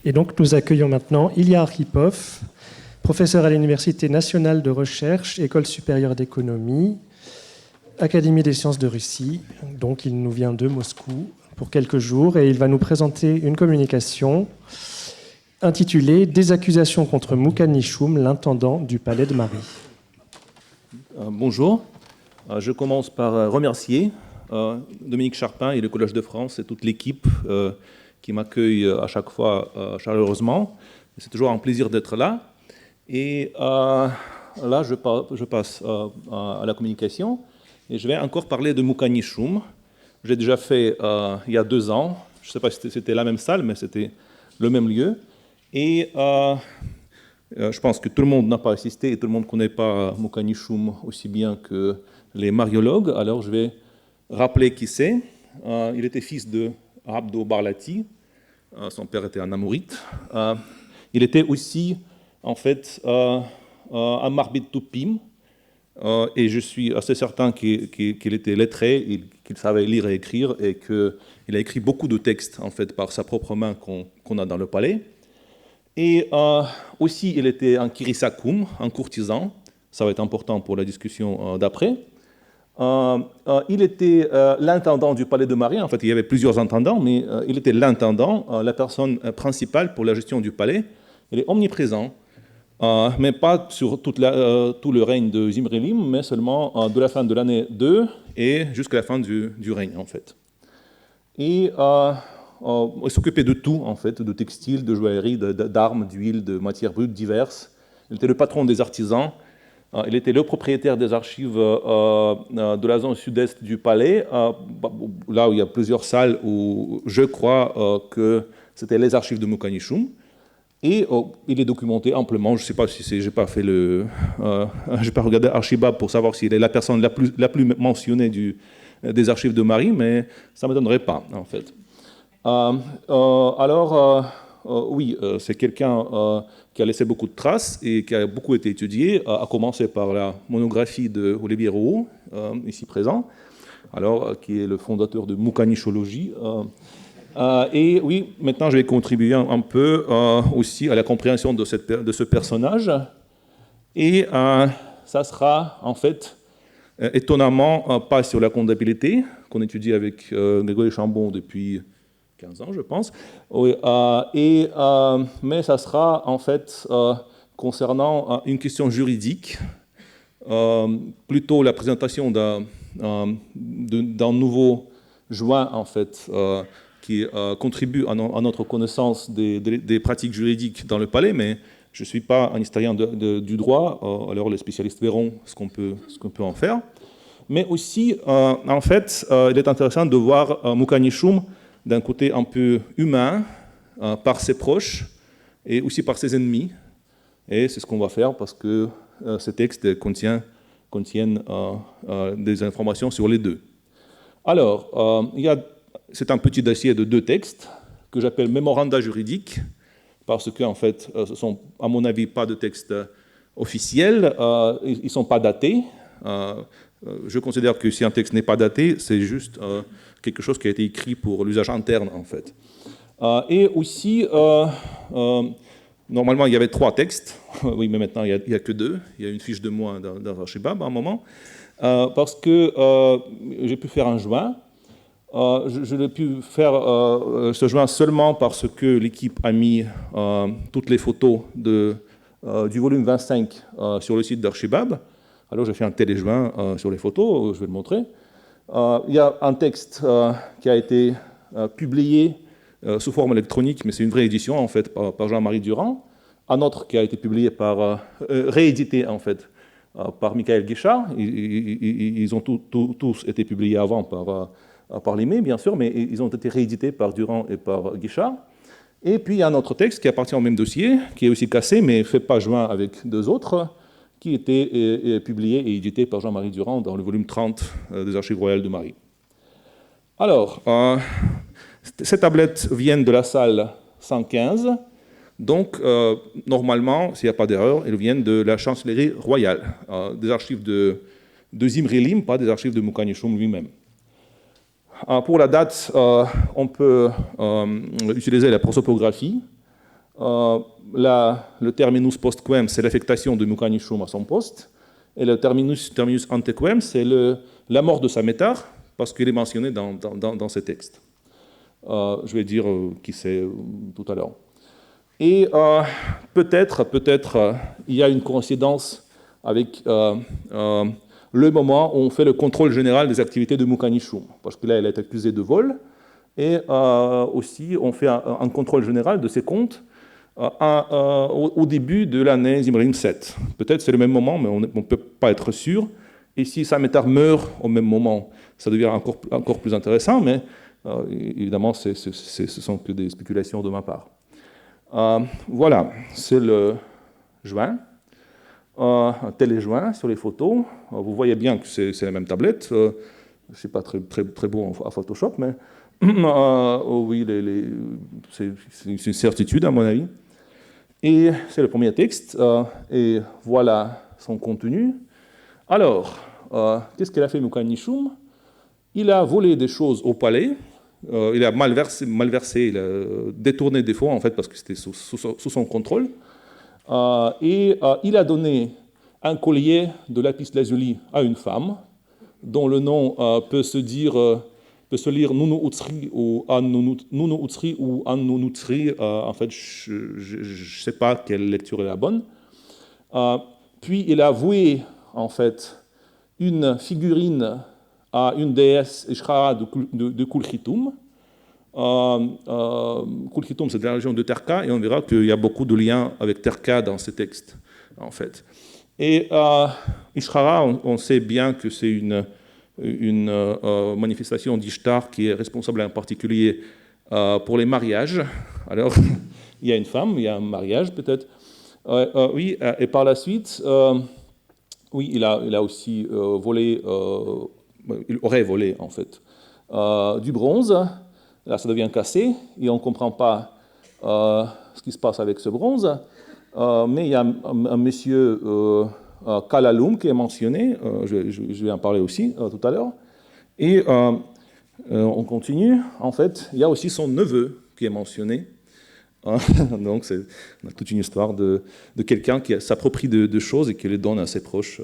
Et donc, nous accueillons maintenant Ilya Arkhipov, professeur à l'Université nationale de recherche, École supérieure d'économie, Académie des sciences de Russie. Donc, il nous vient de Moscou pour quelques jours et il va nous présenter une communication intitulée « Des accusations contre Moukhan-Nishoum, l'intendant du Palais de Marie ». Bonjour. Je commence par remercier Dominique Charpin et le Collège de France et toute l'équipe qui m'accueille à chaque fois chaleureusement. C'est toujours un plaisir d'être là. Et là, je passe à la communication. Et je vais encore parler de Moukhan-Nishoum. J'ai déjà fait il y a 2 ans. Je ne sais pas si c'était la même salle, mais c'était le même lieu. Et je pense que tout le monde n'a pas assisté et tout le monde ne connaît pas Moukhan-Nishoum aussi bien que les mariologues. Alors, je vais rappeler qui c'est. Il était fils de Abdo Barlati, son père était un amourite. Il était aussi, en fait, un marbit Toupim, et je suis assez certain qu'il était lettré, qu'il savait lire et écrire, et qu'il a écrit beaucoup de textes, en fait, par sa propre main qu'on a dans le palais. Et aussi, il était un kirisakoum, un courtisan. Ça va être important pour la discussion d'après. Il était l'intendant du Palais de Marie. En fait, il y avait plusieurs intendants, mais il était l'intendant, la personne principale pour la gestion du palais. Il est omniprésent, mais pas sur tout le règne de Zimrilim, mais seulement de la fin de l'année 2 et jusqu'à la fin du règne, en fait. Et il s'occupait de tout, en fait, de textiles, de joaillerie, d'armes, d'huile, de matières brutes diverses. Il était le patron des artisans. Il était le propriétaire des archives de la zone sud-est du palais, là où il y a plusieurs salles où je crois que c'était les archives de Moukhan-Nishoum. Et il est documenté amplement. Je ne sais pas si j'ai pas fait j'ai pas regardé Archibab pour savoir s'il est la personne la plus mentionnée des archives de Marie, mais ça ne m'étonnerait pas, en fait. Oui, c'est quelqu'un qui a laissé beaucoup de traces et qui a beaucoup été étudié, à commencer par la monographie de Olivier Rouault, ici présent, qui est le fondateur de Moukhanishologie. Et oui, maintenant je vais contribuer un peu aussi à la compréhension de ce personnage. Et ça sera en fait étonnamment pas sur la comptabilité, qu'on étudie avec Grégory Chambon depuis 15 ans, je pense. Mais ça sera en fait concernant une question juridique, plutôt la présentation d'un nouveau joint en fait, qui contribue à notre connaissance des pratiques juridiques dans le palais, mais je ne suis pas un historien du droit, alors les spécialistes verront ce qu'on peut en faire. Mais aussi, en fait, il est intéressant de voir Moukhan-Nishoum d'un côté un peu humain, par ses proches et aussi par ses ennemis. Et c'est ce qu'on va faire parce que ces textes contiennent des informations sur les deux. Alors, c'est un petit dossier de 2 textes que j'appelle mémoranda juridiques, parce que, en fait, ce ne sont, à mon avis, pas de textes officiels, ils ne sont pas datés. Je considère que si un texte n'est pas daté, c'est juste quelque chose qui a été écrit pour l'usage interne, en fait. Et aussi, normalement, il y avait 3 textes. Oui, mais maintenant, il n'y a que 2. Il y a une fiche de moins dans Archibab à un moment. Parce que j'ai pu faire un joint. Je l'ai pu faire ce joint seulement parce que l'équipe a mis toutes les photos du volume 25 sur le site d'Archibab. Alors j'ai fait un téléjoint sur les photos, je vais le montrer. Il y a un texte qui a été publié sous forme électronique, mais c'est une vraie édition en fait par Jean-Marie Durand. Un autre qui a été publié réédité en fait par Michael Guichard. Ils ont tous été publiés avant par Limay, bien sûr, mais ils ont été réédités par Durand et par Guichard. Et puis il y a un autre texte qui appartient au même dossier, qui est aussi cassé, mais fait pas joint avec 2 autres, qui était publié et édité par Jean-Marie Durand dans le volume 30 des Archives royales de Marie. Alors, ces tablettes viennent de la salle 115, donc normalement, s'il n'y a pas d'erreur, elles viennent de la chancellerie royale, des archives de Zimri Lim, pas des archives de Mukanishum lui-même. Pour la date, on peut utiliser la prosopographie. Le terminus postquem, c'est l'affectation de Mukanishum à son poste, et le terminus antequem, c'est la mort de Samétar, parce qu'il est mentionné dans ces textes. Je vais dire qui c'est tout à l'heure. Et peut-être, il y a une coïncidence avec le moment où on fait le contrôle général des activités de Mukanishum, parce que là, elle est accusée de vol, et aussi on fait un contrôle général de ses comptes au début de l'année Zimri 7. Peut-être c'est le même moment, mais on ne peut pas être sûr. Et si Samétar meurt au même moment, ça devient encore plus intéressant, mais évidemment, ce sont que des spéculations de ma part. Voilà, c'est le joint, un téléjoint sur les photos. Vous voyez bien que c'est la même tablette. Je ne suis pas très beau à Photoshop, mais oui, c'est une certitude à mon avis. Et c'est le premier texte, et voilà son contenu. Alors, qu'est-ce qu'elle a fait Mukanishum? Il a volé des choses au palais, il a malversé, il a détourné des fonds, en fait, parce que c'était sous son contrôle. Et il a donné un collier de lapis lazuli à une femme, dont le nom peut se lire Nunu Utsri ou Nunu Utsri ou Nunu Utsri. En fait, je ne sais pas quelle lecture est la bonne. Puis il a voué, en fait, une figurine à une déesse Ishkara de Kulchitum. Kulchitum, c'est la région de Terka, et on verra qu'il y a beaucoup de liens avec Terka dans ces textes, en fait. Et Ishkara, on sait bien que c'est une manifestation d'Ishtar qui est responsable en particulier pour les mariages. Alors, il y a une femme, il y a un mariage peut-être. Oui, et par la suite, oui, il a aussi volé, il aurait volé en fait, du bronze. Là, ça devient cassé et on ne comprend pas ce qui se passe avec ce bronze. Mais il y a un monsieur Kalalum qui est mentionné, je vais en parler aussi tout à l'heure. Et on continue. En fait, il y a aussi son neveu qui est mentionné. Donc, on a toute une histoire de quelqu'un qui s'approprie de choses et qui les donne à ses proches.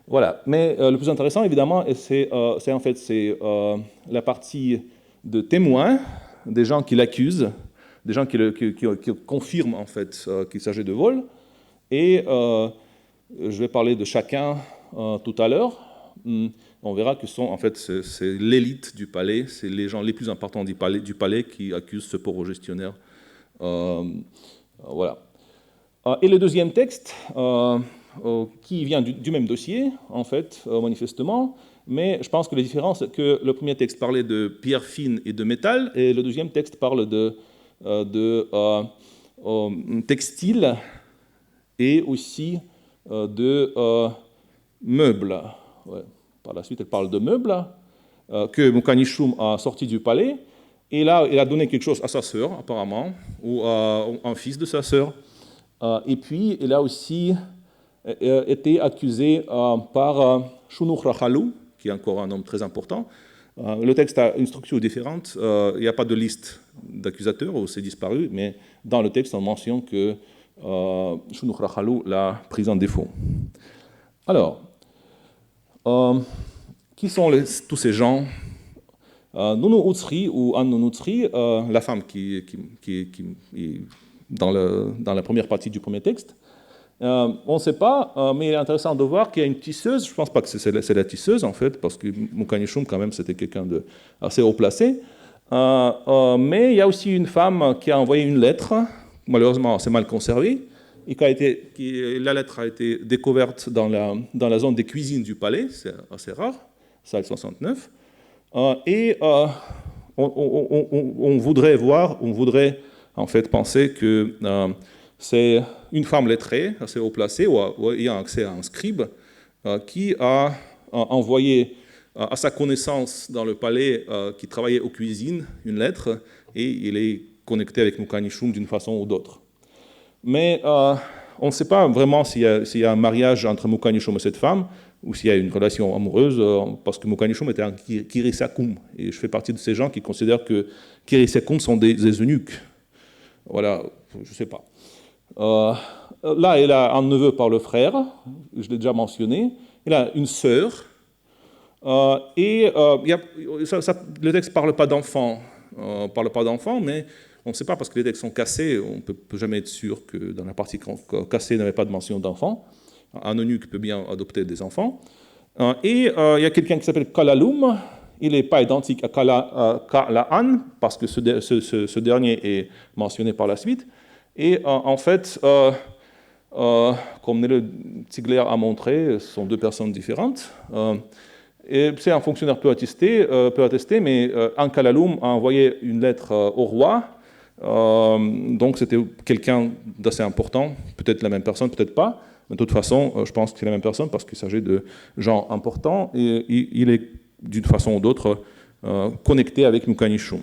Voilà. Mais le plus intéressant, évidemment, c'est en fait la partie de témoins, des gens qui l'accusent, des gens qui confirment en fait qu'il s'agit de vol. Et je vais parler de chacun tout à l'heure. On verra que en fait, c'est l'élite du palais, c'est les gens les plus importants du palais qui accusent ce pauvre gestionnaire. Voilà. Et le deuxième texte, qui vient du même dossier, en fait, manifestement, mais je pense que la différence, c'est que le premier texte parlait de pierre fine et de métal, et le deuxième texte parle de textile et aussi de meubles. Ouais. Par la suite, elle parle de meubles que Mukanishum a sortis du palais. Et là, il a donné quelque chose à sa sœur, apparemment, ou à un fils de sa sœur. Et puis, il a aussi été accusé par Shunukh Rakhalu, qui est encore un homme très important. Le texte a une structure différente. Il n'y a pas de liste d'accusateurs, ou c'est disparu, mais dans le texte, on mentionne que Shunukh Rakhalu l'a pris en défaut. Alors, qui sont tous ces gens? Nunu Utsri ou Nunu Utsri, la femme qui est dans la première partie du premier texte. On ne sait pas, mais il est intéressant de voir qu'il y a une tisseuse. Je ne pense pas que c'est la tisseuse, en fait, parce que Mukanishum, quand même, c'était quelqu'un d'assez haut placé. Mais il y a aussi une femme qui a envoyé une lettre. Malheureusement, c'est mal conservé. Et la lettre a été découverte dans la zone des cuisines du palais. C'est assez rare, salle 69. Et on voudrait en fait penser que c'est une femme lettrée, assez haut placée, ou ayant accès à un scribe, qui a envoyé à sa connaissance dans le palais qui travaillait aux cuisines une lettre, et il est connecté avec Mukanishum d'une façon ou d'autre. Mais on ne sait pas vraiment s'il y a un mariage entre Mukanishum et cette femme, ou s'il y a une relation amoureuse, parce que Mukanishum était un Kirisakum, et je fais partie de ces gens qui considèrent que Kirisakum sont des eunuques. Voilà, je ne sais pas. Là, elle a un neveu par le frère, je l'ai déjà mentionné. Elle a une sœur. Le texte ne parle pas d'enfants, mais on ne sait pas parce que les textes sont cassés, on ne peut jamais être sûr que dans la partie cassée, il n'y avait pas de mention d'enfants. Un eunuque peut bien adopter des enfants. Il y a quelqu'un qui s'appelle Kalalum. Il n'est pas identique à Kalaan, parce que ce dernier est mentionné par la suite. Et en fait, comme Nele Ziegler a montré, ce sont deux personnes différentes. C'est un fonctionnaire peu attesté, mais Kalalum a envoyé une lettre au roi. Donc c'était quelqu'un d'assez important, peut-être la même personne, peut-être pas. De toute façon, je pense que c'est la même personne parce qu'il s'agit de gens importants et il est d'une façon ou d'autre connecté avec Mukanishum.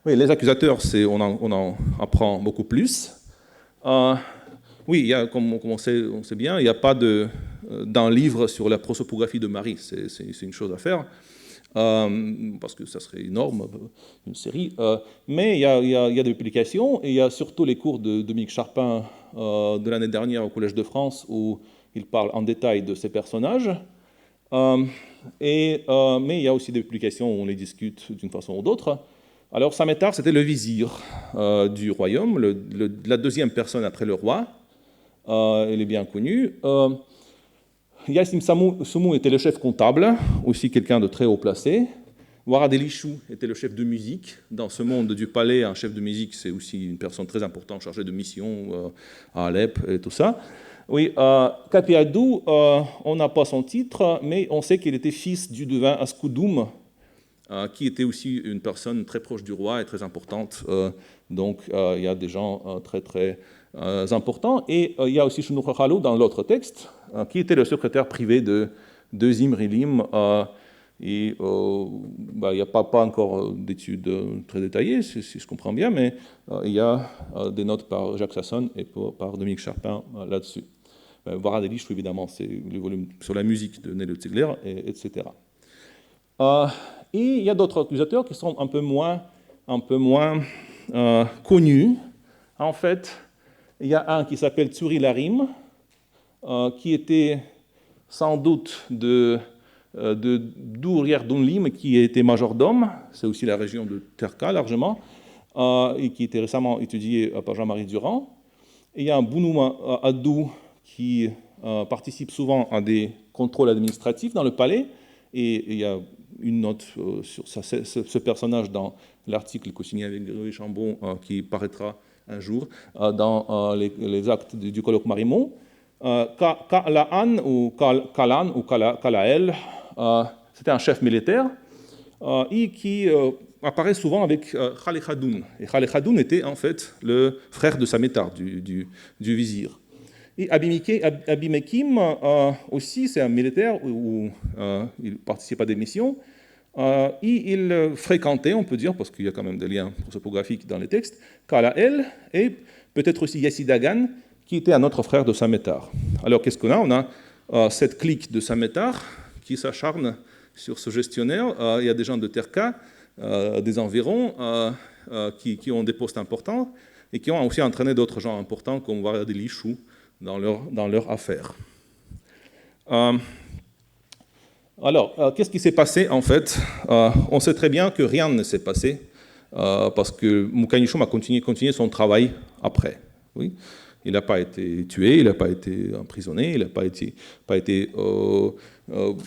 Oui, les accusateurs, on en apprend beaucoup plus. Oui, comme on sait bien, il n'y a pas d'un livre sur la prosopographie de Marie. C'est une chose à faire, parce que ça serait énorme, une série. Mais il y a des publications, et il y a surtout les cours de Dominique Charpin de l'année dernière au Collège de France, où il parle en détail de ces personnages. Mais il y a aussi des publications où on les discute d'une façon ou d'autre. Alors Samétar, c'était le vizir du royaume, la deuxième personne après le roi. Il est bien connu. Yassim Soumou était le chef comptable, aussi quelqu'un de très haut placé. Warad Elishou était le chef de musique. Dans ce monde du palais, un chef de musique, c'est aussi une personne très importante chargée de mission à Alep et tout ça. Oui, Kapiadou, on n'a pas son titre, mais on sait qu'il était fils du devin Askoudoum, qui était aussi une personne très proche du roi et très importante. Donc, il y a des gens très, très importants. Et il y a aussi Shunukh Khalou dans l'autre texte, qui était le secrétaire privé de Zimrilim. Il n'y a pas encore d'études très détaillées, si je comprends bien, mais il y a des notes par Jacques Sasson et par Dominique Charpin là-dessus. Warad Elish, évidemment, c'est le volume sur la musique de Nele Ziegler, etc. Et il y a d'autres accusateurs qui sont un peu moins connus. En fait, il y a un qui s'appelle Tsuri Larim, qui était sans doute de Dour-Yerdunlim, qui était majordome, c'est aussi la région de Terka largement, et qui était récemment étudié par Jean-Marie Durand. Et il y a un Bounouma Adou qui participe souvent à des contrôles administratifs dans le palais, et il y a une note sur ce personnage dans l'article co-signé avec Grégory Chambon qui paraîtra un jour dans les actes du colloque Marimont. Kalaan ou Kalan ou Kalael, c'était un chef militaire et qui apparaît souvent avec Khalekhadoun. Et Khalekhadoun était en fait le frère de Samétar, du vizir. Et Abimekim aussi, c'est un militaire où il participe à des missions. Et il fréquentait, on peut dire, parce qu'il y a quand même des liens prosopographiques dans les textes, Kalael et peut-être aussi Yassidagan, qui était un autre frère de Samétar. Alors qu'est-ce qu'on a? On a cette clique de Samétar qui s'acharne sur ce gestionnaire. Il y a des gens de Terka, des environs, qui ont des postes importants et qui ont aussi entraîné d'autres gens importants comme Warad Elishou dans leur affaire. Alors, qu'est-ce qui s'est passé en fait? On sait très bien que rien ne s'est passé parce que Mukanishum a continué son travail après. Oui. Il n'a pas été tué, il n'a pas été emprisonné, il n'a pas été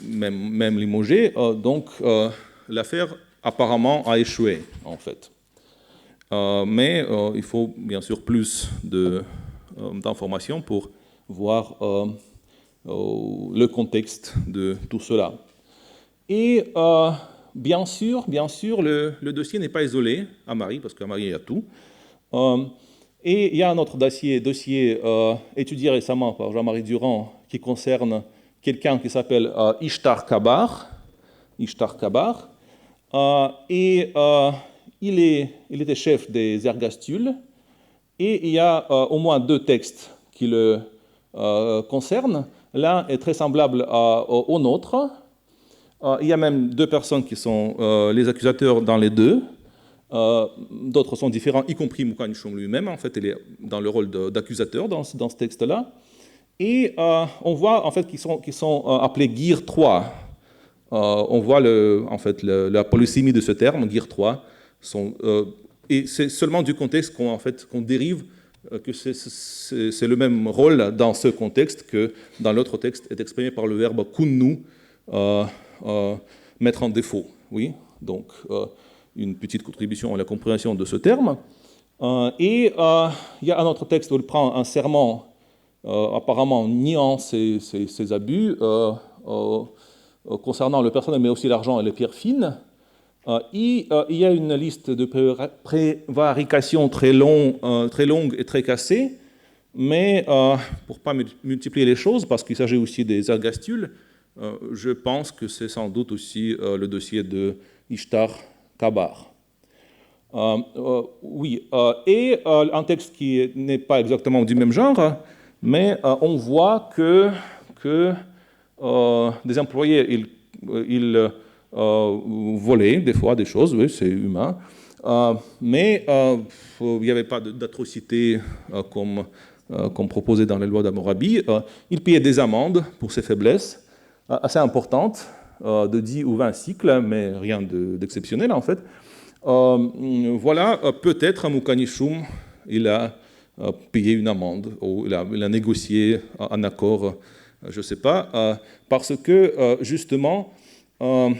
même limogé. Donc, l'affaire apparemment a échoué en fait. Mais il faut bien sûr plus d'informations pour voir le contexte de tout cela. Et bien sûr, le dossier n'est pas isolé à Marie, parce qu'à Marie, il y a tout. Et il y a un autre dossier étudié récemment par Jean-Marie Durand qui concerne quelqu'un qui s'appelle Ishtar Kabar. Il était chef des Ergastules. Et il y a au moins 2 textes qui le concernent. L'un est très semblable au nôtre. Il y a même 2 personnes qui sont les accusateurs dans les 2. D'autres sont différents, y compris Mukhanishum lui-même. En fait, il est dans le rôle d'accusateur dans ce texte-là. Et on voit en fait qu'ils sont appelés Gir 3. On voit la polysémie de ce terme, Gir 3. Et c'est seulement du contexte qu'on dérive que c'est le même rôle dans ce contexte que dans l'autre texte est exprimé par le verbe kunnu, mettre en défaut. Oui, donc une petite contribution à la compréhension de ce terme. Il y a un autre texte où il prend un serment apparemment niant ces abus concernant le personnel, mais aussi l'argent et les pierres fines. Il y a une liste de prévarications très longue et très cassée, mais pour ne pas multiplier les choses, parce qu'il s'agit aussi des ergastules, je pense que c'est sans doute aussi le dossier de Ishtar Kabar. Et un texte qui n'est pas exactement du même genre, mais on voit que des employés, ils volaient des fois des choses, oui, c'est humain, mais il n'y avait pas d'atrocité comme proposé dans les lois d'Hammurabi. Ils payaient des amendes pour ces faiblesses, assez importantes, de 10 ou 20 cycles, mais rien d'exceptionnel en fait. Voilà, peut-être Mukhanishum, il a payé une amende, ou il a négocié un accord, je ne sais pas, parce que justement, il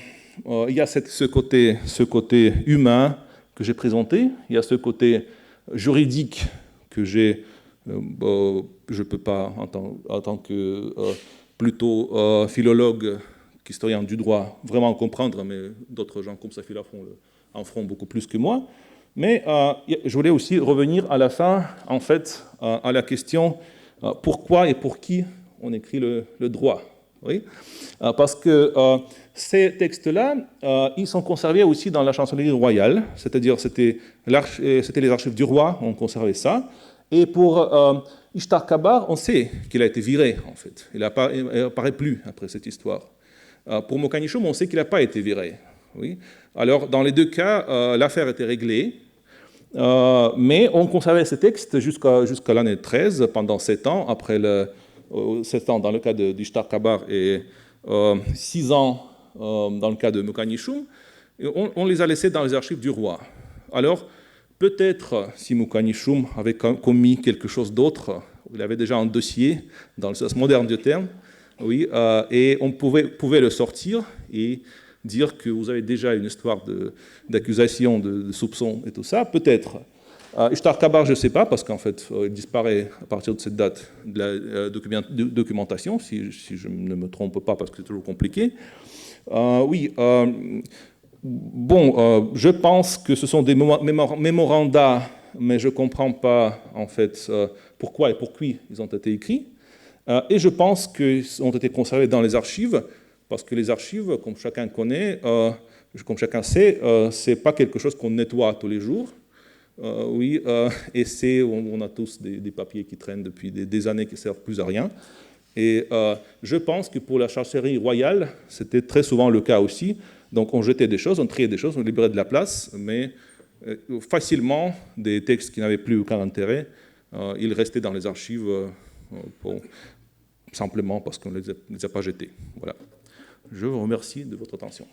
y a ce côté humain que j'ai présenté, il y a ce côté juridique que je ne peux pas, en tant que plutôt philologue, historien du droit, vraiment comprendre, mais d'autres gens comme Safi Lafont en feront beaucoup plus que moi. Mais je voulais aussi revenir à la fin, en fait, à la question pourquoi et pour qui on écrit le droit. Oui, parce que ces textes-là, ils sont conservés aussi dans la chancellerie royale, c'est-à-dire c'était les archives du roi, on conservait ça. Et pour Ishtar Kabar, on sait qu'il a été viré, en fait. Il n'apparaît plus après cette histoire. Pour Mukhanishum, on sait qu'il n'a pas été viré. Oui. Alors, dans les 2 cas, l'affaire était réglée, mais on conservait ces textes jusqu'à l'année 13, pendant 7 ans, après 7 ans dans le cas d'Ishtar Kabar et 6 ans dans le cas de Mukhanishum, on les a laissés dans les archives du roi. Alors, peut-être si Mukhanishum avait commis quelque chose d'autre, il avait déjà un dossier, dans le sens moderne du terme, oui, et on pouvait le sortir et dire que vous avez déjà une histoire d'accusation, de soupçon et tout ça, peut-être. Ishtar Kabar, je ne sais pas, parce qu'en fait, il disparaît à partir de cette date de la documentation, si je ne me trompe pas, parce que c'est toujours compliqué. Je pense que ce sont des mémoranda, mais je ne comprends pas, en fait, pourquoi et pour qui ils ont été écrits. Et je pense qu'ils ont été conservés dans les archives, parce que les archives, comme chacun connaît, comme chacun sait, ce n'est pas quelque chose qu'on nettoie tous les jours. Et on a tous des papiers qui traînent depuis des années qui ne servent plus à rien. Et je pense que pour la chancellerie royale, c'était très souvent le cas aussi. Donc on jetait des choses, on triait des choses, on libérait de la place, mais facilement, des textes qui n'avaient plus aucun intérêt, ils restaient dans les archives simplement parce qu'on ne les a pas jetés. Voilà. Je vous remercie de votre attention.